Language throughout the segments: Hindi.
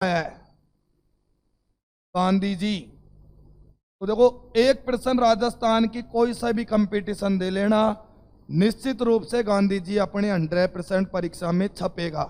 है गांधी जी। तो देखो, एक प्रश्न राजस्थान की कोई सा भी कंपटीशन दे लेना, निश्चित रूप से गांधी जी अपने 100% परीक्षा में छपेगा।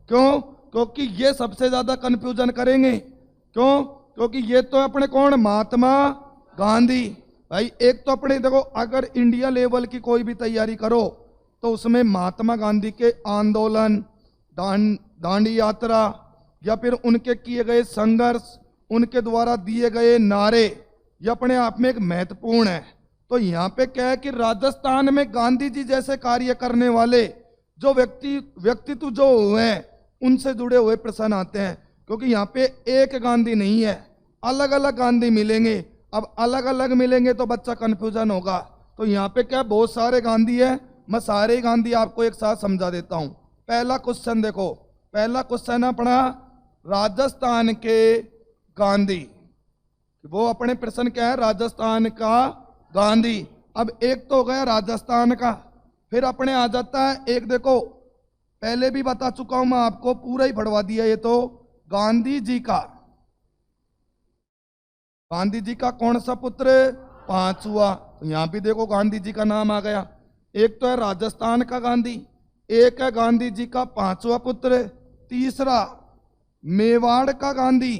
क्यों? क्योंकि ये सबसे ज्यादा कंफ्यूजन करेंगे। क्यों? क्योंकि ये तो अपने कौन, महात्मा गांधी। भाई एक तो अपने देखो, अगर इंडिया लेवल की कोई भी तैयारी करो तो उसमें महात्मा गांधी के आंदोलन, दांडी यात्रा, या फिर उनके किए गए संघर्ष, उनके द्वारा दिए गए नारे, ये अपने आप में एक महत्वपूर्ण है। तो यहाँ पे क्या है कि राजस्थान में गांधी जी जैसे कार्य करने वाले जो व्यक्तित्व जो हुए हैं, उनसे जुड़े हुए प्रश्न आते हैं। क्योंकि यहाँ पे एक गांधी नहीं है, अलग अलग गांधी मिलेंगे। अब अलग अलग मिलेंगे तो बच्चा कंफ्यूजन होगा। तो यहाँ पे क्या, बहुत सारे गांधी है, मैं सारे गांधी आपको एक साथ समझा देता हूँ। पहला क्वेश्चन देखो, पहला क्वेश्चन अपना राजस्थान के गांधी, वो अपने प्रश्न क्या है, राजस्थान का गांधी। अब एक तो हो गया राजस्थान का, फिर अपने आ जाता है एक, देखो पहले भी बता चुका हूं मैं आपको, पूरा ही पढ़वा दिया ये तो, गांधी जी का, गांधी जी का कौन सा पुत्र, पांचवा। तो यहां भी देखो गांधी जी का नाम आ गया। एक तो है राजस्थान का गांधी, एक है गांधी जी का पांचवा पुत्र, तीसरा मेवाड़ का गांधी।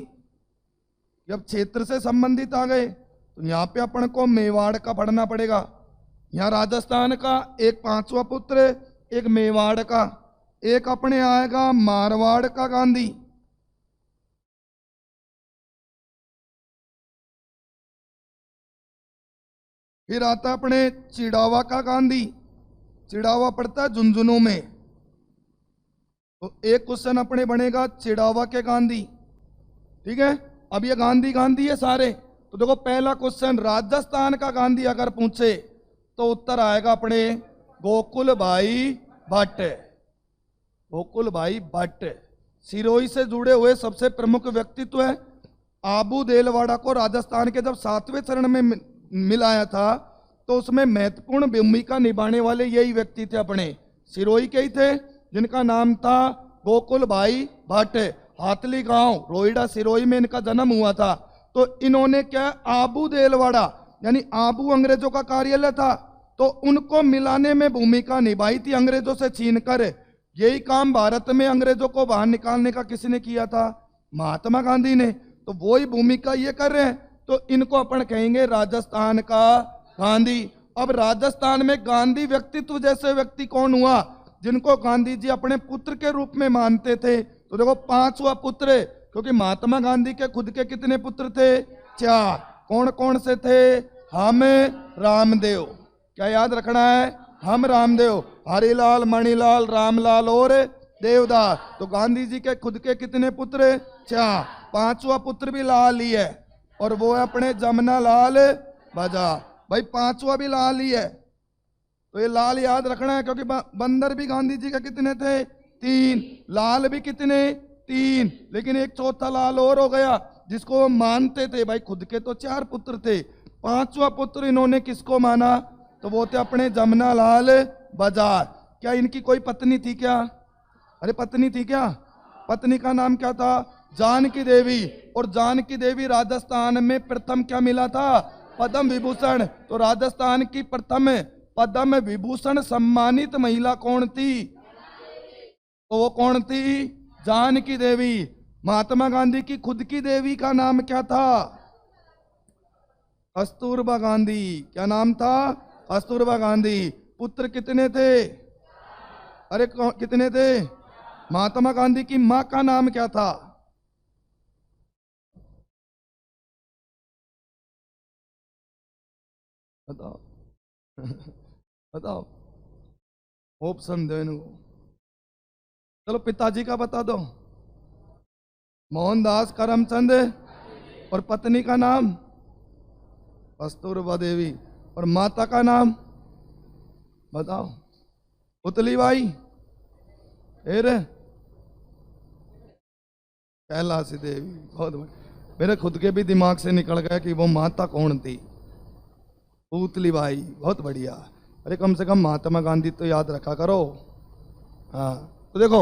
जब क्षेत्र से संबंधित आ गए तो यहाँ पे अपन को मेवाड़ का पढ़ना पड़ेगा। यहाँ राजस्थान का एक पांचवा पुत्र, एक मेवाड़ का, एक अपने आएगा मारवाड़ का गांधी। फिर आता अपने चिड़ावा का गांधी, चिड़ावा पड़ता है झुंझुनू में। तो एक क्वेश्चन अपने बनेगा चिड़ावा के गांधी। ठीक है, अब ये गांधी गांधी है सारे। तो देखो पहला क्वेश्चन राजस्थान का गांधी अगर पूछे तो उत्तर आएगा अपने गोकुल भाई भट्ट। गोकुल भाई भट्ट सिरोही से जुड़े हुए सबसे प्रमुख व्यक्तित्व है। आबू देलवाड़ा को राजस्थान के जब 7वें चरण में मिलाया था तो उसमें महत्वपूर्ण भूमिका निभाने वाले यही व्यक्ति थे, अपने सिरोही के ही थे, जिनका नाम था गोकुल भाई भट्ट। हाथली गांव रोहिड़ा सिरोही में इनका जन्म हुआ था। तो इन्होंने क्या, आबू देलवाड़ा यानी आबू अंग्रेजों का कार्यालय था, तो उनको मिलाने में भूमिका निभाई थी अंग्रेजों से छीनकर। यही काम भारत में अंग्रेजों को बाहर निकालने का किसने किया था, महात्मा गांधी ने। तो वही भूमिका ये कर रहे हैं, तो इनको अपन कहेंगे राजस्थान का गांधी। अब राजस्थान में गांधी व्यक्तित्व जैसे व्यक्ति कौन हुआ, जिनको गांधी जी अपने पुत्र के रूप में मानते थे। तो देखो पांचवा पुत्र, क्योंकि महात्मा गांधी के खुद के कितने पुत्र थे, 4। कौन कौन से थे, हम रामदेव, क्या याद रखना है, हम रामदेव, हरिलाल, मणिलाल, रामलाल और देवदास। तो गांधी जी के खुद के कितने पुत्र, 4। पांचवा पुत्र भी लाल ही है, और वो है अपने जमुना लाल बजाज। भाई पांचवा भी लाल ही है, तो ये लाल याद रखना है, क्योंकि बंदर भी गांधी जी के कितने थे, 3। लाल भी कितने, 3। लेकिन एक चौथा लाल और हो गया जिसको वो मानते थे। भाई खुद के तो 4 पुत्र थे, पांचवा पुत्र इन्होंने किसको माना, तो वो थे अपने जमुना लाल बजाज। क्या इनकी कोई पत्नी थी क्या, अरे पत्नी थी क्या, पत्नी का नाम क्या था, जानकी देवी। और जानकी देवी राजस्थान में प्रथम क्या मिला था, पद्म विभूषण। तो राजस्थान की प्रथम पद्म विभूषण सम्मानित महिला कौन थी, तो वो कौन थी, जानकी देवी। महात्मा गांधी की खुद की देवी का नाम क्या था, कस्तूरबा गांधी। क्या नाम था, कस्तूरबा गांधी। पुत्र कितने थे, अरे कितने थे, महात्मा गांधी की मां का नाम क्या था, बताओ बताओ, ऑप्शन दो इनको। चलो पिताजी का बता दो, मोहनदास करमचंद, और पत्नी का नाम कस्तूरबा देवी, और माता का नाम बताओ, पुतली बाई, फिर कैलाशी देवी। बहुत बढ़िया, मेरे खुद के भी दिमाग से निकल गया कि वो माता कौन थी, पुतली बाई। बहुत बढ़िया, अरे कम से कम महात्मा गांधी तो याद रखा करो। हाँ तो देखो,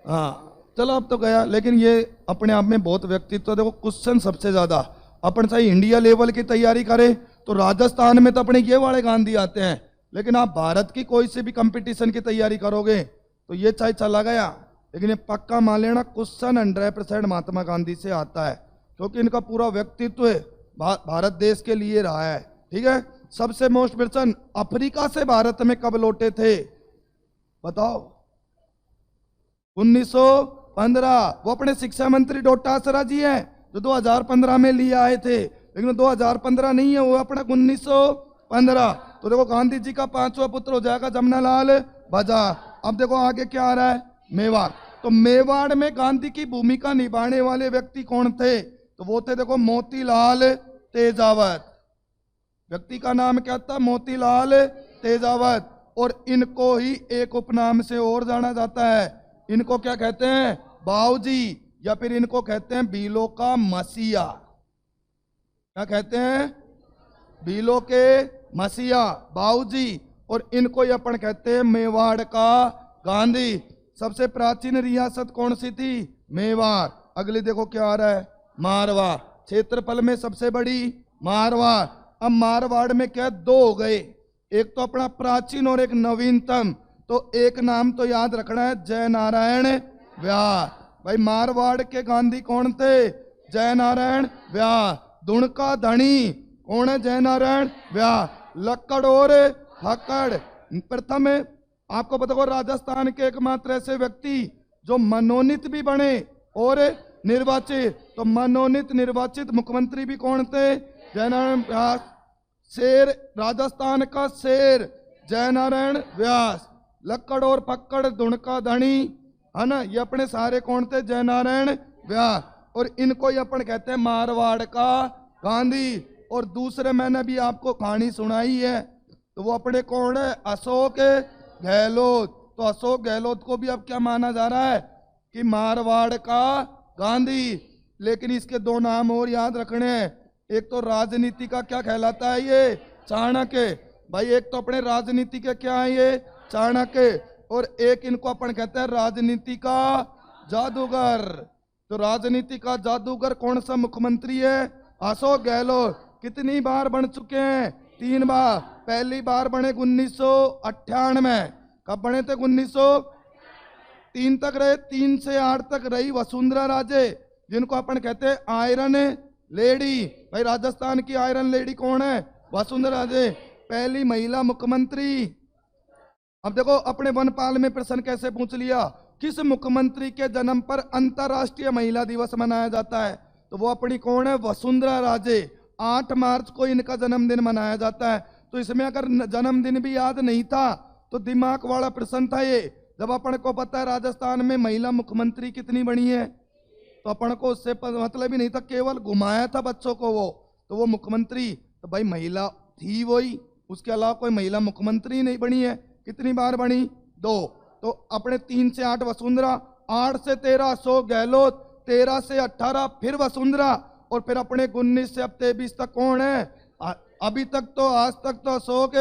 हाँ चलो अब तो गया, लेकिन ये अपने आप में बहुत व्यक्तित्व। देखो क्वेश्चन सबसे ज्यादा अपन चाहे इंडिया लेवल की तैयारी करें तो राजस्थान में तो अपने ये वाले गांधी आते हैं, लेकिन आप भारत की कोई से भी कंपटीशन की तैयारी करोगे तो ये चाहे चला गया, लेकिन ये पक्का मान लेना क्वेश्चन 100% महात्मा गांधी से आता है, क्योंकि इनका पूरा व्यक्तित्व भारत देश के लिए रहा है। ठीक है, सबसे मोस्ट क्वेश्चन, अफ्रीका से भारत में कब लौटे थे बताओ? 1915। वो अपने शिक्षा मंत्री डॉक्टर आसरा जी हैं जो 2015 में लिए आए थे, लेकिन 2015 नहीं है, वो अपना 1915। तो देखो गांधी जी का 5वां पुत्र हो जाएगा जमनालाल बजाज। अब देखो आगे क्या आ रहा है, मेवाड़। तो मेवाड़ में गांधी की भूमिका निभाने वाले व्यक्ति कौन थे? तो वो थे देखो मोतीलाल तेजावत। व्यक्ति का नाम क्या था? मोतीलाल तेजावत। और इनको ही एक उपनाम से और जाना जाता है, इनको क्या कहते हैं? बाऊजी, या फिर इनको कहते हैं बीलों का मसीहा। क्या कहते हैं? बीलों के मसीहा, बाऊजी। और इनको ही अपन कहते हैं मेवाड़ का गांधी। सबसे प्राचीन रियासत कौन सी थी? मेवाड़। अगली देखो क्या आ रहा है, मारवाड़। क्षेत्रफल में सबसे बड़ी मारवाड़। अब मारवाड़ में क्या दो हो गए, एक तो अपना प्राचीन और एक नवीनतम। तो एक नाम तो याद रखना है, जय नारायण व्यास। भाई मारवाड़ के गांधी कौन थे? जय नारायण व्यास। दुणका धनी कौन है? जय नारायण व्यास। लक्कड़ और हक्कड़। प्रथम आपको पता होगा राजस्थान के एकमात्र ऐसे व्यक्ति जो मनोनीत भी बने और निर्वाचित। तो मनोनीत निर्वाचित मुख्यमंत्री भी कौन थे? जय नारायण व्यास। शेर, राजस्थान का शेर जय नारायण व्यास। लक्कड़ और पक्कड़ दुणका धनी, है ना, ये अपने सारे कौन थे? जय नारायण व्यास। और इनको ही अपन कहते हैं मारवाड़ का गांधी। और दूसरे मैंने भी आपको कहानी सुनाई है, तो वो अपने कौन है? अशोक गहलोत। तो अशोक गहलोत को भी अब क्या माना जा रहा है कि मारवाड़ का गांधी। लेकिन इसके दो नाम और याद रखने हैं, एक तो राजनीति का क्या कहलाता है ये? चाणक्य। भाई एक तो अपने राजनीति के क्या है ये? चाणक्य। और एक इनको अपन कहते हैं राजनीति का जादूगर। तो राजनीति का जादूगर कौन सा मुख्यमंत्री है? अशोक गहलोत। कितनी बार बन चुके हैं? 3 बार। पहली बार बने 1998। कब बने थे? 1903 तक रहे, 3 से 8 तक रही वसुंधरा राजे, जिनको अपन कहते हैं आयरन लेडी। भाई राजस्थान की आयरन लेडी कौन है? वसुंधरा राजे, पहली महिला मुख्यमंत्री। अब देखो अपने वनपाल में प्रश्न कैसे पूछ लिया, किस मुख्यमंत्री के जन्म पर अंतर्राष्ट्रीय महिला दिवस मनाया जाता है? तो वो अपनी कौन है? वसुंधरा राजे। 8 मार्च को इनका जन्मदिन मनाया जाता है। तो इसमें अगर जन्मदिन भी याद नहीं था तो दिमाग वाला प्रश्न था ये। जब अपन को पता है राजस्थान में महिला मुख्यमंत्री कितनी बनी है, तो अपन को उससे मतलब ही नहीं था, केवल घुमाया था बच्चों को वो, तो वो मुख्यमंत्री। तो भाई महिला थी वही, उसके अलावा कोई महिला मुख्यमंत्री नहीं बनी है। कितनी बार बनी? 2। तो अपने 3 से 8 वसुंधरा, 8 से 13 अशोक गहलोत, 13 से 18 फिर वसुंधरा, और फिर अपने 19 से अब 23 तक कौन है? अभी तक तो आज तक तो अशोक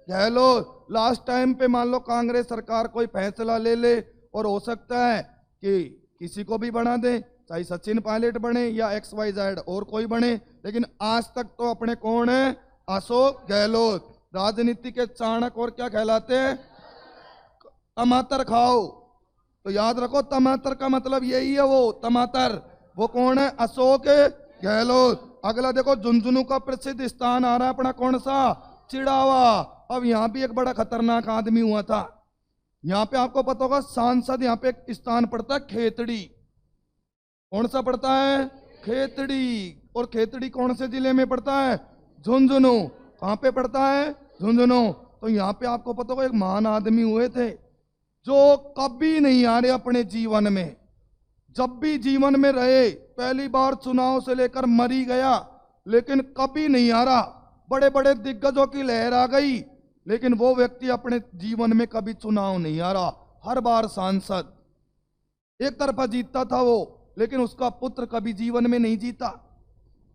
गहलोत। लास्ट टाइम पे मान लो कांग्रेस सरकार कोई फैसला ले ले और हो सकता है कि किसी को भी बना दे, चाहे सचिन पायलट बने या XYZ और कोई बने, लेकिन आज तक तो अपने कौन है? अशोक गहलोत। राजनीति के चाणक्य और क्या कहलाते हैं? टमाटर खाओ, तो याद रखो टमाटर का मतलब यही है, वो टमाटर। वो कौन है? अशोक गहलोत। अगला देखो झुंझुनू का प्रसिद्ध स्थान आ रहा है अपना कौन सा? चिड़ावा। अब यहाँ भी एक बड़ा खतरनाक आदमी हुआ था। यहाँ पे आपको पता होगा सांसद, यहाँ पे एक स्थान पड़ता है खेतड़ी। कौन सा पड़ता है? खेतड़ी। और खेतड़ी कौन से जिले में पड़ता है? झुंझुनू। कहाँ पे पड़ता है? झुंझुनू। तो यहाँ पे आपको पता होगा एक महान आदमी हुए थे जो कभी नहीं आ रहे अपने जीवन में, जब भी जीवन में रहे, पहली बार चुनाव से लेकर मरी गया, लेकिन कभी नहीं आ रहा। बड़े बड़े दिग्गजों की लहर आ गई, लेकिन वो व्यक्ति अपने जीवन में कभी चुनाव नहीं आ रहा, हर बार सांसद। एक तरफा जीतता था वो, लेकिन उसका पुत्र कभी जीवन में नहीं जीता।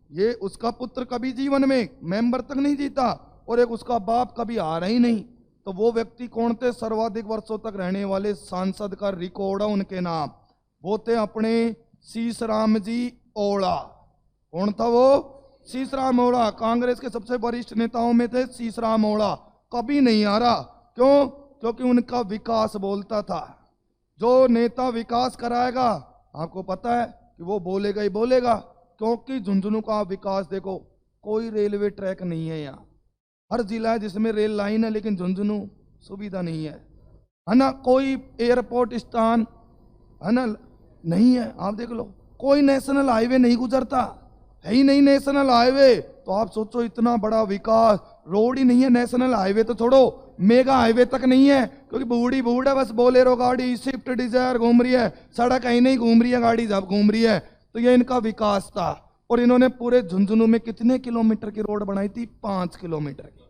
ये उसका पुत्र कभी जीवन में मेंबर तक नहीं जीता, और एक उसका बाप कभी हारा ही नहीं। तो वो व्यक्ति कौन थे? सर्वाधिक वर्षों तक रहने वाले सांसद का रिकॉर्ड है उनके नाम, वो थे अपने शीशराम जी ओला। कौन था वो? शीशराम ओला। कांग्रेस के सबसे वरिष्ठ नेताओं में थे शीशराम ओला। कभी नहीं आ रहा। क्यों? क्योंकि उनका विकास बोलता था। जो नेता विकास कराएगा, आपको पता है कि वो बोलेगा ही बोलेगा। क्योंकि झुंझुनू का आप विकास देखो, कोई रेलवे ट्रैक नहीं है यहाँ। हर जिला है जिसमें रेल लाइन है, लेकिन झुंझुनू सुविधा नहीं है ना। कोई एयरपोर्ट स्थान है ना, नहीं है। आप देख लो, कोई नेशनल हाईवे नहीं गुजरता, है ही नहीं नेशनल हाईवे। तो आप सोचो, इतना बड़ा विकास, रोड ही नहीं है। नेशनल हाईवे तो छोड़ो, मेगा हाईवे तक नहीं है, क्योंकि बूढ़ी बूढ़ है, बस बोलेरो गाड़ी, स्विफ्ट डिजायर घूम रही है, सड़क कहीं नहीं घूम रही है, गाड़ी जब घूम रही है। तो ये इनका विकास था। और इन्होंने पूरे झुंझुनू में कितने किलोमीटर की रोड बनाई थी? 5 किलोमीटर की।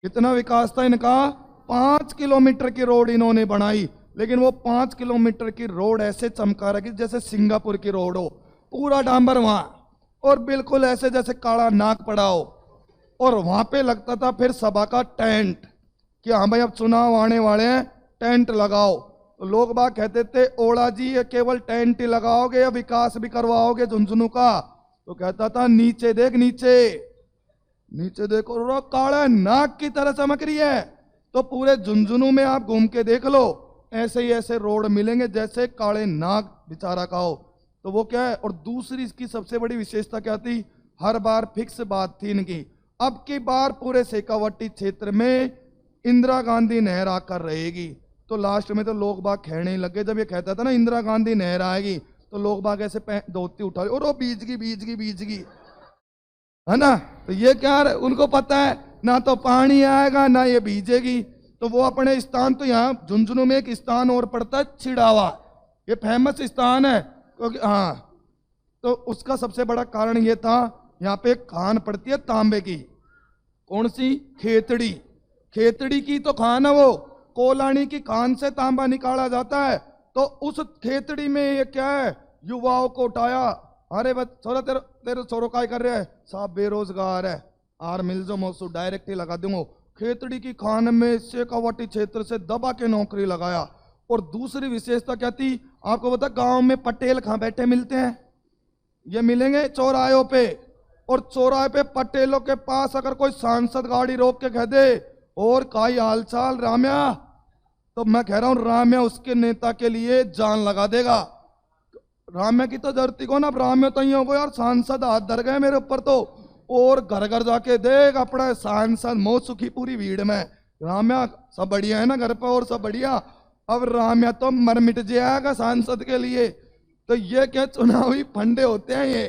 कितना विकास था इनका? 5 किलोमीटर की रोड इन्होंने बनाई। लेकिन वो 5 किलोमीटर की रोड ऐसे चमका रखी जैसे सिंगापुर की रोड हो, पूरा डांबर वहां, और बिल्कुल ऐसे जैसे काला नाक पड़ा हो। और वहां पे लगता था फिर सभा का टेंट कि हाँ भाई अब चुनाव आने वाले हैं, टेंट लगाओ। तो लोग बाग कहते थे, ओला जी ये केवल टेंट ही लगाओगे या विकास भी करवाओगे झुंझुनू का? तो कहता था, नीचे देख, नीचे नीचे देखो, रो काला नाक की तरह चमक रही है। तो पूरे झुंझुनू में आप घूम के देख लो, ऐसे ही ऐसे रोड मिलेंगे जैसे काले नाग बेचारा का हो। तो वो क्या है? और दूसरी इसकी सबसे बड़ी विशेषता क्या थी? हर बार फिक्स बात थी इनकी, अब की बार पूरे शेखावटी क्षेत्र में इंदिरा गांधी नहर आकर रहेगी। तो लास्ट में तो लोग बाग कहने लगे, जब ये कहता था ना इंदिरा गांधी नहर आएगी, तो लोग बाग ऐसे धोती उठा और वो बीजगी है ना। तो ये क्या है? उनको पता है ना तो पानी आएगा ना ये बीजेगी। तो वो अपने स्थान, तो यहाँ झुंझुनू में एक स्थान और पड़ता है छिड़ावा, ये फेमस स्थान है। क्योंकि हाँ, तो उसका सबसे बड़ा कारण ये था, यहाँ पे खान पड़ती है तांबे की। कौन सी? खेतड़ी। खेतड़ी की तो खान है वो, कोलानी की खान से तांबा निकाला जाता है। तो उस खेतड़ी में ये क्या है, युवाओं को उठाया। अरे बस छोरा, तेरे छोरो काय कर रहे हैं? साहब बेरोजगार है, आर मिल जो मौसू डायरेक्ट ही लगा दूंगा। खेतड़ी की खान में शेखावटी क्षेत्र से दबा के नौकरी लगाया। और दूसरी विशेषता क्या थी आपको बता? गांव में पटेल कहाँ बैठे मिलते हैं? ये मिलेंगे चौराहों पे। और चौराहे पे पटेलों के पास अगर कोई सांसद गाड़ी रोक के कह दे, और काई हालचाल राम्या, तो मैं कह रहा हूं राम्या उसके नेता के लिए जान लगा देगा। राम्या की तो धरती को ना, राम्या तो हो यार, सांसद हाथ धर गए मेरे ऊपर तो। और घर घर जाके देख अपना सांसद मौत सुखी पूरी भीड़ में। राम्या सब बढ़िया है ना घर पे? और सब बढ़िया। अब राम्या तो मर मिट जाएगा सांसद के लिए। तो ये क्या चुनावी फंडे होते हैं ये?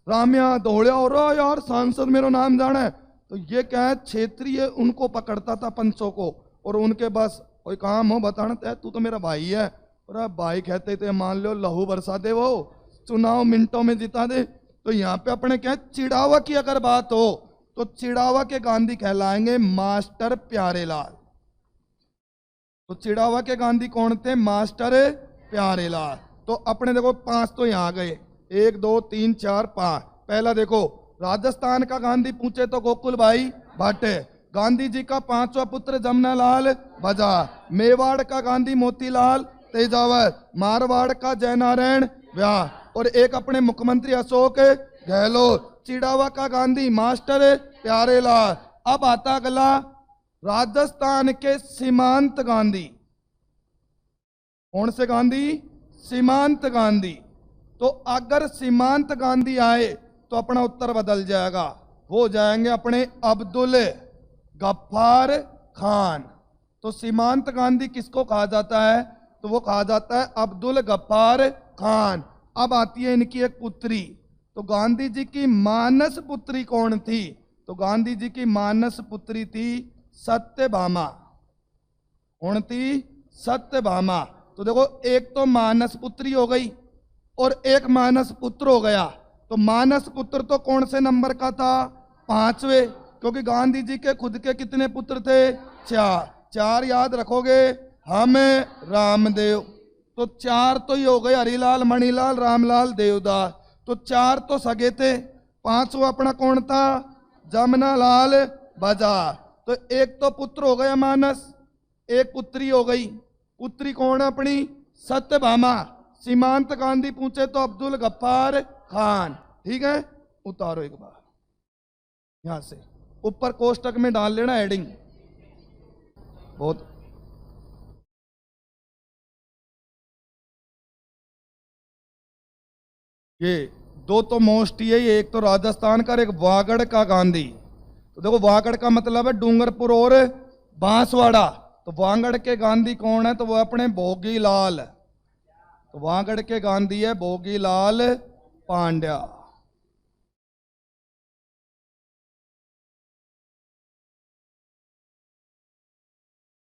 राम्या दौड़े और यार सांसद मेरा नाम जाना है। तो ये क्या है, क्षेत्रीय उनको पकड़ता था पंचों को, और उनके बस कोई काम हो बताना, तू तो मेरा भाई है। और भाई कहते थे मान लो लहू बरसा दे, वो चुनाव मिनटों में जिता दे। तो यहाँ पे अपने क्या चिड़ावा की अगर बात हो, तो चिड़ावा के गांधी कहलाएंगे मास्टर प्यारेलाल। तो चिड़ावा के गांधी कौन थे? मास्टर प्यारेलाल। तो अपने देखो 5 तो यहाँ गए, 1 2 3 4 5। पहला देखो राजस्थान का गांधी पूछे तो गोकुल भाई भाटे। गांधी जी का 5वां पुत्र जमनालाल बजाज। मेवाड़ का गांधी मोतीलाल तेजावत। मारवाड़ का जयनारायण व्यास। और एक अपने मुख्यमंत्री अशोक गहलोत। चिड़ावा का गांधी मास्टर प्यारेलाल। अब आता अगला राजस्थान के सीमांत गांधी। कौन से गांधी? सीमांत गांधी। तो अगर सीमांत गांधी आए तो अपना उत्तर बदल जाएगा, वो जाएंगे अपने अब्दुल गफ्फार खान। तो सीमांत गांधी किसको कहा जाता है? तो वो कहा जाता है अब्दुल गफ्फार खान। अब आती है इनकी एक पुत्री। तो गांधी जी की मानस पुत्री कौन थी? तो गांधी जी की मानस पुत्री थी सत्यभामा। कौन थी? सत्यभामा। तो देखो एक तो मानस पुत्री हो गई और एक मानस पुत्र हो गया। तो मानस पुत्र तो कौन से नंबर का था? 5वें, क्योंकि गांधी जी के खुद के कितने पुत्र थे? 4। 4 याद रखोगे, हम रामदेव। तो 4 तो ही हो गए, हरिलाल, मणिलाल, रामलाल, देवदास। तो 4 तो सगे थे। 5वां अपना कौन था? जमनालाल बजाज। तो एक तो पुत्र हो गया मानस, एक पुत्री हो गई। पुत्री कौन है अपनी? सत्यभामा। सीमांत गांधी पूछे तो अब्दुल गफ्फार खान। ठीक है, उतारो एक बार यहां से, ऊपर कोष्टक में डाल लेना हेडिंग। बहुत ये दो तो मोस्ट ही है, ये एक तो राजस्थान का और एक वागड़ का गांधी। तो देखो वागड़ का मतलब है डूंगरपुर और बांसवाड़ा, तो वागड़ के गांधी कौन है, तो वो अपने भोगीलाल, तो वागड़ के गांधी है भोगीलाल पांड्या।